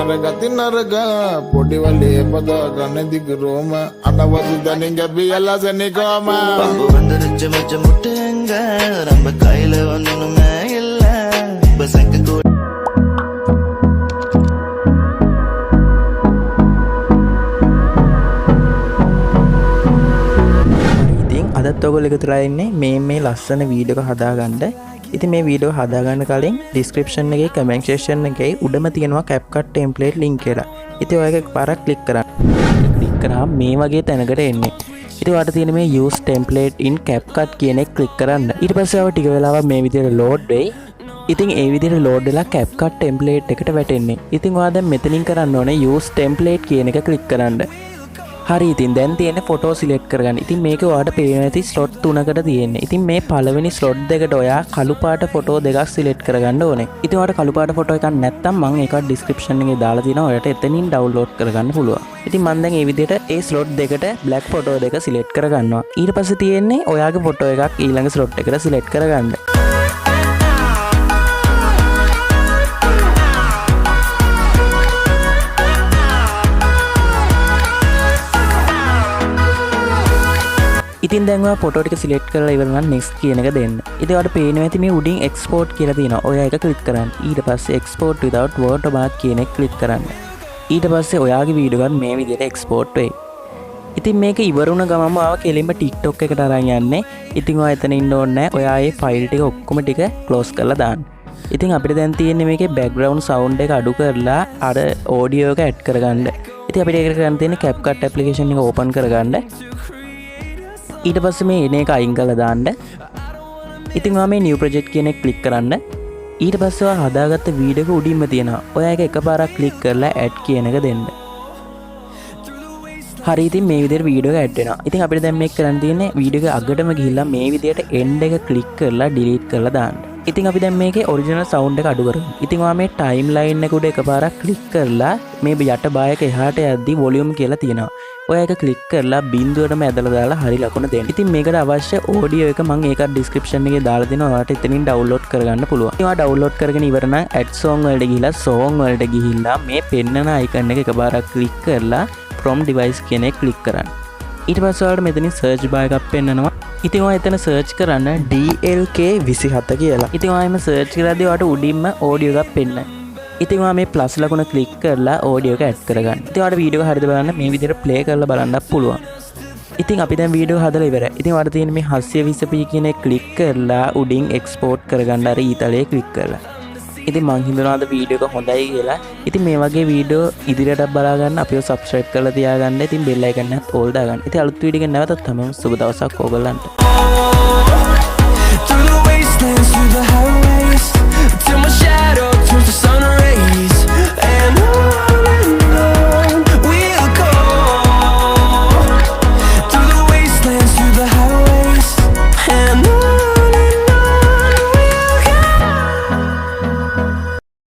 අරගති නරක පොඩි වලේ පදා ගන්න දිග රෝම අනවදු දනින් ගැබියලසනිකෝම பம்பு வந்துருச்சு மச்ச முட்டுங்க நம்ம கையில ஒண்ணுமே இல்ல பசங்க கூட අදත් ඔයගොල්ලෝ එකතු වෙලා ඉන්නේ මේ ලස්සන වීඩියෝ එක හදාගන්න. ඉතින් මේ වීඩියෝ හදාගන්න කලින් description එකේ comment section එකේ උඩම තියෙනවා Capcut template link එක. ඉතින් ඔය එක පාරක් click කරන්න. click කරාම මේ වගේ තැනකට එන්නේ. ඉතින් ඔයාලට තියෙන මේ use template in Capcut කියන එක click කරන්න. ඊට පස්සේ ආව ටික වෙලාවක් මේ විදිහට load වෙයි. ඉතින් ඒ විදිහට load වෙලා Capcut template එකට වැටෙන්නේ. ඉතින් ඔයා දැන් මෙතනින් කරන්න ඕනේ use template කියන එක click කරන්න. හරි ඉතින් දැන් තියෙන ෆොටෝ සිලෙක්ට් කරගන්න. ඉතින් මේක ඔයාලට පේන ඇති ස්ලොට් 3කට තියෙන්නේ. ඉතින් මේ පළවෙනි ස්ලොට් දෙකට ඔයා කළු පාට ෆොටෝ දෙකක් සිලෙක්ට් කරගන්න ඕනේ. ඉතින් ඔයාලට කළු පාට ෆොටෝ එකක් නැත්නම් මම ඒක ඩිස්ක්‍රිප්ෂන් එකේ දාලා තියෙනවා. ඔයාලට එතනින් ඩවුන්ලෝඩ් කරගන්න පුළුවන්. ඉතින් මම දැන් මේ විදිහට ඒ ස්ලොට් දෙකට බ්ලැක් ෆොටෝ දෙක සිලෙක්ට් කරගන්නවා. ඊට පස්සේ තියෙන්නේ ඔයාගේ ෆොටෝ එකක් ඊළඟ ස්ලොට් එකට සිලෙක්ට් කරගන්න. ඉතින් දැන් ඔයා ෆොටෝ ටික සිලෙක්ට් කරලා ඉවර නම් next කියන එක දෙන්න. ඉතින් ඔයාලට පේනවා ඇති මේ උඩින් export කියලා තියෙනවා. ඔයා ඒක click කරන්න. ඊට පස්සේ export without watermark කියන එක click කරන්න. ඊට පස්සේ ඔයාගේ වීඩියෝ එක මේ විදිහට export වෙයි. ඉතින් මේක ඉවර වුණ ගමන්ම ආව කෙලින්ම TikTok එකට අරන් යන්නේ. ඉතින් ඔයා එතන ඉන්න ඕනේ නැහැ. ඔයා මේ ෆයිල් ටික ඔක්කොම ටික close කරලා දාන්න. ඉතින් අපිට දැන් තියෙන්නේ මේකේ background sound එක අඩු කරලා අර audio එක add කරගන්න. ඉතින් අපිට ඒක කරන්න තියෙන්නේ Capcut application එක open කරගන්න. ඊට පස්සේ මේ එන එක අයින් කරලා දාන්න. ඉතින් ඔයා මේ new project කියන එක click කරන්න. ඊට පස්සේ ඔයා හදාගත්ත වීඩියෝ එක උඩින්ම තියෙනවා. ඔයා ඒක එකපාරක් click කරලා add කියන එක දෙන්න. හරි ඉතින් මේ විදිහට වීඩියෝ එක add වෙනවා. ඉතින් අපිට දැන් මේක කරන්න තියෙන්නේ වීඩියෝ එක අගටම ගිහිල්ලා මේ විදිහට end එක click කරලා delete කරලා දාන්න. ඉතින් අපි දැන් මේකේ original sound එක අඩු කරමු. ඉතින් ඔයා මේ timeline එක උඩ එකපාරක් click කරලා මේ යට බායක එහාට යද්දි volume කියලා තියෙනවා. ඔය එක ක්ලික් කරලා බිඳුවටම ඇදලා දාලා හරි ලකුණ දෙන්න. ඉතින් මේකට අවශ්‍ය ඔඩියෝ එක මම ඒකත් ඩිස්ක්‍රිප්ෂන් එකේ දාලා දෙනවා. ඔයාලට එතනින් ඩවුන්ලෝඩ් කරගන්න පුළුවන්. ඉතින් ඔයා ඩවුන්ලෝඩ් කරගෙන ඉවර නම් add song වලට ගිහිල්ලා song වලට ගිහිල්ලා මේ පෙන්නන icon එක එකපාරක් ක්ලික් කරලා from device කියන එක ක්ලික් කරන්න. ඊට පස්සේ ඔයාලට මෙතනින් search bar එකක් පෙන්නනවා. ඉතින් ඔයා එතන search කරන්න DLK27 කියලා. ඉතින් ඔයා එම search කරද්දී ඔයාලට උඩින්ම ඔඩියෝ එකක් පෙන්නනවා. ඉතින් ඔයා මේ ප්ලස් ලකුණ ක්ලික් කරලා ඔඩියෝ එක ඇඩ් කරගන්න. ඉතින් ඔයාලට වීඩියෝ එක හරියට බලන්න මේ විදිහට ප්ලේ කරලා බලන්නත් පුළුවන්. ඉතින් අපි දැන් වීඩියෝ හදලා ඉවරයි. ඉතින් ඔයාලට තියෙන මේ 720p කියන එක ක්ලික් කරලා උඩින් එක්ස්පෝර්ට් කරගන්න අර ඊතලයේ ක්ලික් කරලා. ඉතින් මං හිතනවා අද වීඩියෝ එක හොඳයි කියලා. ඉතින් මේ වගේ වීඩියෝ ඉදිරියටත් බලා ගන්න අපිව subscribe කරලා තියාගන්න. ඉතින් bell icon එකත් all දාගන්න. ඉතින් අලුත් වීඩියෝ එකක් නැවතත් තමයි සුබ දවසක් ඕගොල්ලන්ට.